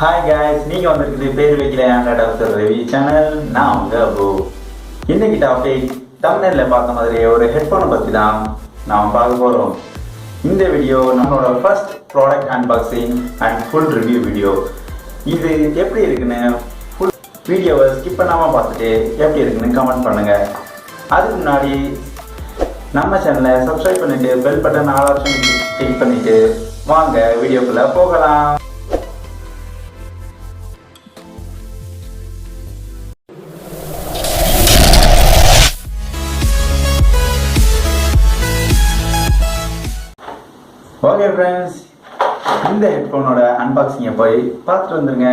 Hi guys, நீங்க வந்திருக்குது பேர் வைக்கல ஆண்ட்ராய்டு ரிவ்யூ சேனல். நான் உங்க அபு. இன்னைக்கு டாபிக் தம்ப்நெயில்ல பார்த்த மாதிரி ஒரு ஹெட்ஃபோனை பத்தி தான் நாம் பார்க்க போறோம். இந்த வீடியோ நம்மளோட first product unboxing and full review video. இது எப்படி இருக்குன்னு ஃபுல் வீடியோவை ஸ்கிப் பண்ணாம பார்த்துட்டு எப்படி இருக்குன்னு கமெண்ட் பண்ணுங்க. அதுக்கு முன்னாடி நம்ம சேனலை சப்ஸ்கிரைப் பண்ணிட்டு bell button all option click பண்ணிட்டு வாங்க வீடியோக்குள்ள போகலாம். ஓகே ஃப்ரெண்ட்ஸ், இந்த ஹெட்ஃபோனோட அன்பாக்சிங்கை போய் பார்த்துட்டு வந்துருங்க.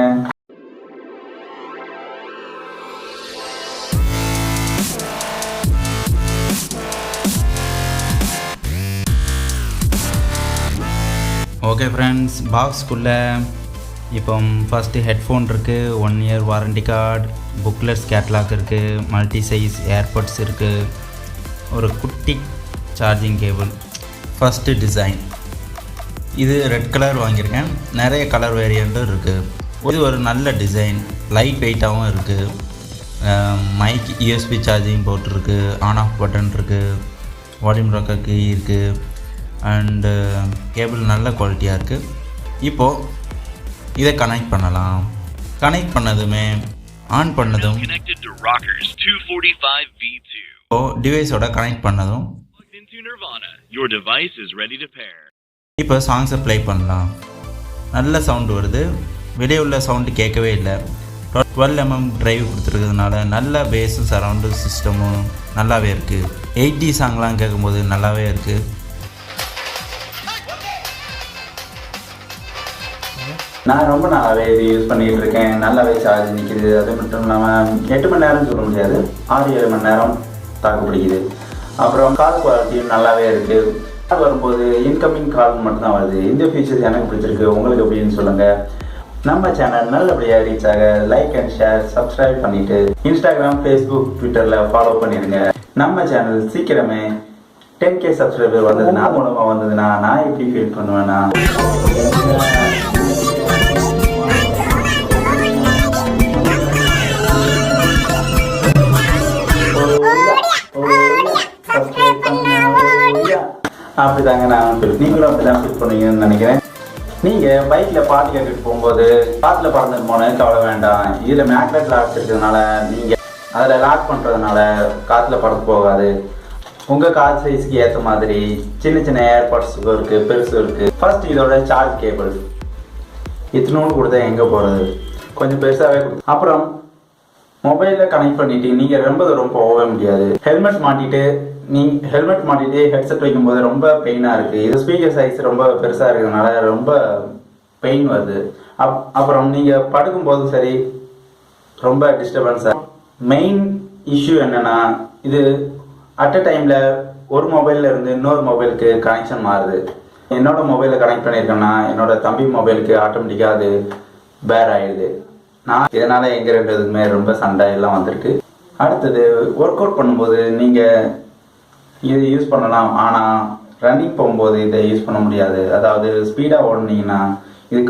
ஓகே ஃப்ரெண்ட்ஸ், பாக்ஸ்க்குள்ளே இப்போ ஃபஸ்ட்டு ஹெட்ஃபோன் இருக்குது, 1 year warranty card, booklets catalogue இருக்குது, மல்டி சைஸ் ஏர்பட்ஸ் இருக்குது, ஒரு குட்டி சார்ஜிங் கேபிள். ஃபஸ்ட்டு டிசைன் இது ரெட் கலர் வாங்கியிருக்கேன். நிறைய கலர் வேரியண்ட்டும் இருக்குது. இது ஒரு நல்ல டிசைன், லைட் வெயிட்டாகவும் இருக்குது. மைக் யூஎஸ்பி சார்ஜிங் போர்ட் இருக்குது, ஆன் ஆஃப் பட்டன் இருக்குது, வால்யூம் ராக்கர் கீ இருக்குது, அண்டு கேபிள் நல்ல குவாலிட்டியாக இருக்குது. இப்போது இதை கனெக்ட் பண்ணலாம். கனெக்ட் பண்ணதுமே ஆன் பண்ணதும் இப்போது டிவைஸோட கனெக்ட் பண்ணதும் இப்போ சாங்ஸை ப்ளே பண்ணலாம். நல்ல சவுண்டு வருது, வெளியே உள்ள சவுண்டு கேட்கவே இல்லை. 12 mm டிரைவ் கொடுத்துருக்கிறதுனால நல்ல பேஸும் சரவுண்டு சிஸ்டமும் நல்லாவே இருக்குது. 80 சாங்லாம் கேட்கும்போது நல்லாவே இருக்குது. நான் ரொம்ப நாளாகவே இது யூஸ் பண்ணிகிட்டு இருக்கேன். நல்லாவே சார்ஜ் நிற்கிது. அது மட்டும் இல்லாமல் 8 மணி நேரம் சொல்ல முடியாது, 6-7 மணி நேரம் தாக்கு பிடிக்குது. அப்புறம் கால் குவாலிட்டியும் நல்லாவே இருக்குது. கால் வரும்போது இன்கமிங் கால் மட்டும்தான் வருது. இந்த ஃபீச்சர்ஸ் எனக்கு பிடிச்சிருக்கு, உங்களுக்கு எப்படின்னு சொல்லுங்கள். நம்ம சேனல் நல்லபடியாக ரீச் ஆக லைக் அண்ட் ஷேர், சப்ஸ்கிரைப் பண்ணிவிட்டு இன்ஸ்டாகிராம், ஃபேஸ்புக், ட்விட்டரில் ஃபாலோ பண்ணிடுங்க. நம்ம சேனல் சீக்கிரமே 10K சப்ஸ்கிரைபர் வந்ததுன்னா மூலமாக வந்ததுன்னா நான் எப்படி ஃபீல் பண்ணுவேன்னா, அப்படிதாங்க நான் ஃபீல். நீங்களும் அப்படிதான் ஃபீல் பண்ணுவீங்கன்னு நினைக்கிறேன். நீங்கள் பைக்கில் பாட்டு கேட்டுட்டு போகும்போது பாட்டில் பறந்துட்டு போனது கவலை வேண்டாம். இதில் மேக்னெட் லாக் இருக்கிறதுனால நீங்கள் அதில் லாக் பண்ணுறதுனால காற்றுல பறந்து போகாது. உங்கள் கார் சைஸுக்கு ஏற்ற மாதிரி சின்ன சின்ன ஏர்பாட்ஸுக்கும் இருக்குது, பெருசும் இருக்குது. ஃபர்ஸ்ட் இதோட சார்ஜ் கேபிள் இத்தினோடு கொடுத்தா எங்கே போகிறது, கொஞ்சம் பெருசாகவே கொடுத்து. அப்புறம் மொபைலில் கனெக்ட் பண்ணிவிட்டு நீங்கள் ரொம்ப தூரம் போகவே முடியாது. ஹெல்மெட் மாட்டிட்டு ஹெட்செட் வைக்கும்போது ரொம்ப பெயினாக இருக்குது. இது ஸ்பீக்கர் சைஸ் ரொம்ப பெருசாக இருக்கிறதுனால ரொம்ப பெயின் வருது. அப்புறம் நீங்கள் படுக்கும்போதும் சரி ரொம்ப டிஸ்டர்பன்ஸாக. மெயின் இஷ்யூ என்னென்னா, இது அட் அ டைமில் ஒரு மொபைலில் இருந்து இன்னொரு மொபைலுக்கு கனெக்ஷன் மாறுது. என்னோட மொபைலில் கனெக்ட் பண்ணியிருக்கேன்னா என்னோட தம்பி மொபைலுக்கு ஆட்டோமேட்டிக்காக அது பேர் ஆகிடுது. நான் இதனால் எங்கள் 2 இதுக்குமே ரொம்ப சண்டை எல்லாம் வந்துருக்கு. அடுத்தது ஒர்க் அவுட் பண்ணும்போது நீங்கள் இது யூஸ் பண்ணலாம், ஆனால் ரன்னிங் போகும்போது இதை யூஸ் பண்ண முடியாது. அதாவது ஸ்பீடாக ஓடுனீங்கன்னா இது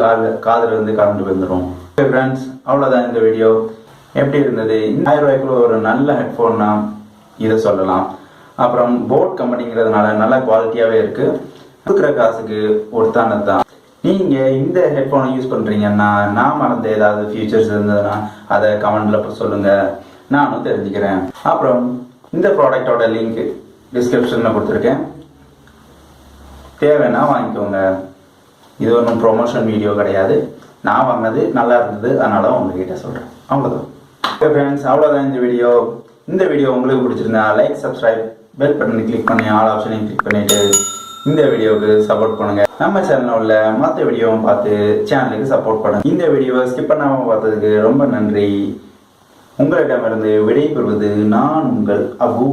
காதில் இருந்து கலந்து வந்துடும். ஓகே ஃப்ரெண்ட்ஸ், அவ்வளோதான் இந்த வீடியோ. எப்படி இருந்தது? 1000 ரூபாய்க்குள்ள ஒரு நல்ல ஹெட்ஃபோன்னா இதை சொல்லலாம். அப்புறம் போட் கம்பெனிங்கிறதுனால நல்ல குவாலிட்டியாகவே இருக்குது. கொடுக்குற காசுக்கு ஒருத்தானது தான். நீங்கள் இந்த ஹெட்ஃபோனை யூஸ் பண்ணுறீங்கன்னா நான் மறந்த ஏதாவது ஃபியூச்சர்ஸ் இருந்ததுன்னா அதை கமெண்டில் சொல்லுங்கள், நானும் தெரிஞ்சுக்கிறேன். அப்புறம் இந்த ப்ராடக்டோட லிங்க் டிஸ்கிரிப்ஷனில் கொடுத்துருக்கேன், தேவைன்னா வாங்கிக்கோங்க. இது ஒன்றும் ப்ரொமோஷன் வீடியோ கிடையாது. நான் வாங்கினது நல்லா இருந்தது, அதனால உங்ககிட்ட சொல்கிறேன். அவ்வளோதான். ஓகே ஃப்ரெண்ட்ஸ், அவ்வளோதான் இந்த வீடியோ. இந்த வீடியோ உங்களுக்கு பிடிச்சிருந்தா லைக், சப்ஸ்கிரைப், பெல் பட்டனை கிளிக் பண்ணி ஆல் ஆப்ஷனையும் கிளிக் பண்ணிவிட்டு இந்த வீடியோவுக்கு சப்போர்ட் பண்ணுங்கள். நம்ம சேனலில் உள்ள மற்ற வீடியோவும் பார்த்து சேனலுக்கு சப்போர்ட் பண்ணுங்கள். இந்த வீடியோவை ஸ்கிப் பண்ணாமல் பார்த்ததுக்கு ரொம்ப நன்றி. உங்களிடமிருந்து விடை பெறுவது நான் உங்கள் அபு.